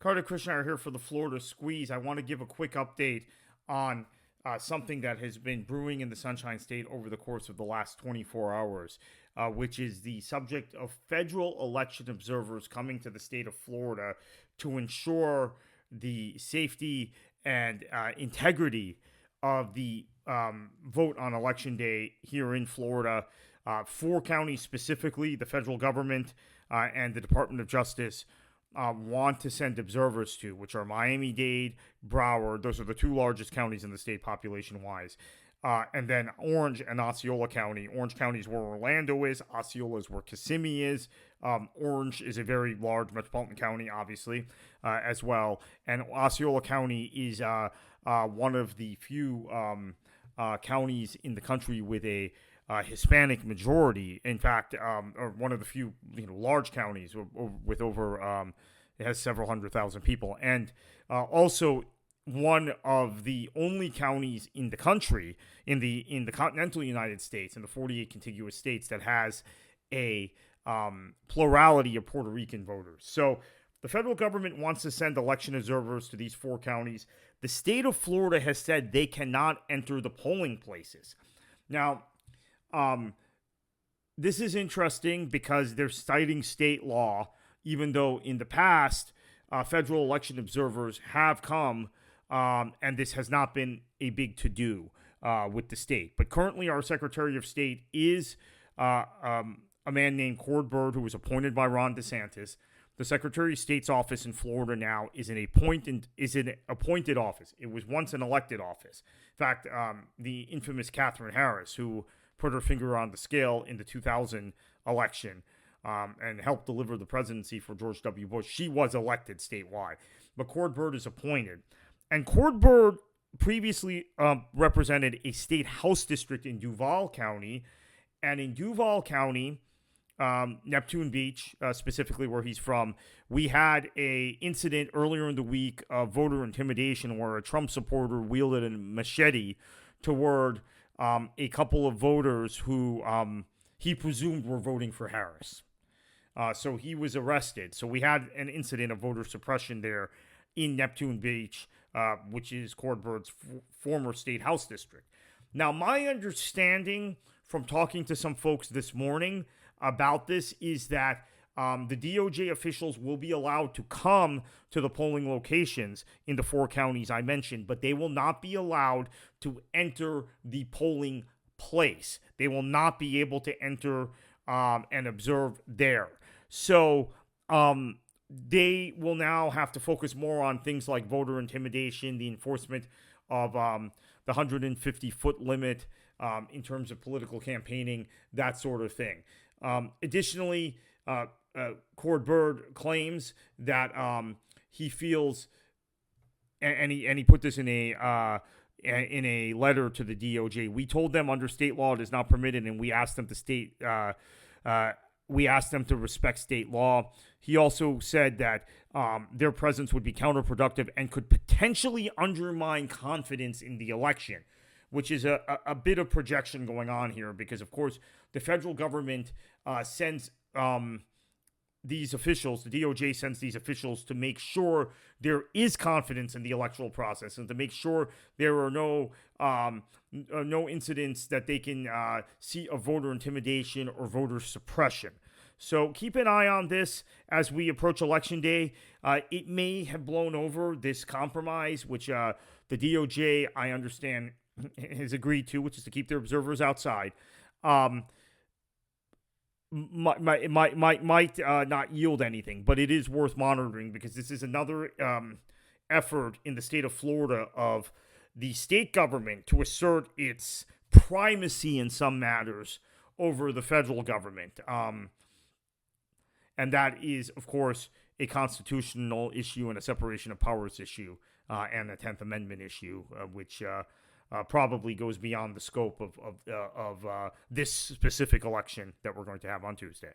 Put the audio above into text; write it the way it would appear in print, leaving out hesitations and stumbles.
Carter Krishna here for the Florida Squeeze. I want to give a quick update on something that has been brewing in the Sunshine State over the course of the last 24 hours, which is the subject of federal election observers coming to the state of Florida to ensure the safety and integrity of the vote on Election Day here in Florida. 4 counties specifically, the federal government and the Department of Justice want to send observers to, which are Miami-Dade, Broward. Those are the 2 largest counties in the state population-wise. And then Orange and Osceola County. Orange County is where Orlando is. Osceola is where Kissimmee is. Orange is a very large metropolitan county, obviously, as well. And Osceola County is one of the few counties in the country with a Hispanic majority. In fact, or one of the few large counties with over it has several 100,000 people, and also one of the only counties in the country in the continental United States, in the 48 contiguous states, that has a plurality of Puerto Rican voters. So the federal government wants to send election observers to these 4 counties. The state of Florida has said they cannot enter the polling places. Now, this is interesting because they're citing state law, even though in the past, federal election observers have come, and this has not been a big to-do with the state. But currently, our Secretary of State is a man named Cord Byrd, who was appointed by Ron DeSantis. The Secretary of State's office in Florida now is an appointed office. It was once an elected office. In fact, the infamous Katherine Harris, who put her finger on the scale in the 2000 election and helped deliver the presidency for George W. Bush, she was elected statewide. But Cord Byrd is appointed. And Cord Byrd previously represented a state house district in Duval County. And in Duval County, Neptune Beach, specifically where he's from, we had a incident earlier in the week of voter intimidation where a Trump supporter wielded a machete toward a couple of voters who he presumed were voting for Harris. So he was arrested. So we had an incident of voter suppression there in Neptune Beach, which is Cord Byrd's former state house district. Now, my understanding from talking to some folks this morning about this is that the DOJ officials will be allowed to come to the polling locations in the 4 counties I mentioned, but they will not be allowed to enter the polling place. They will not be able to enter and observe there. So they will now have to focus more on things like voter intimidation, the enforcement of the 150-foot limit in terms of political campaigning, that sort of thing. Additionally, Cord Byrd claims that he feels, and he put this in a letter to the DOJ. We told them under state law it is not permitted, and we asked them to respect state law. He also said that their presence would be counterproductive and could potentially undermine confidence in the election, which is a bit of projection going on here because, of course, the federal government sends these officials, the DOJ sends these officials to make sure there is confidence in the electoral process and to make sure there are no incidents that they can see of voter intimidation or voter suppression. So keep an eye on this as we approach Election Day. It may have blown over this compromise, which the DOJ, I understand, has agreed to, which is to keep their observers outside. Might not yield anything, but it is worth monitoring because this is another effort in the state of Florida of the state government to assert its primacy in some matters over the federal government. And that is, of course, a constitutional issue and a separation of powers issue and a 10th Amendment issue, which probably goes beyond the scope of this specific election that we're going to have on Tuesday.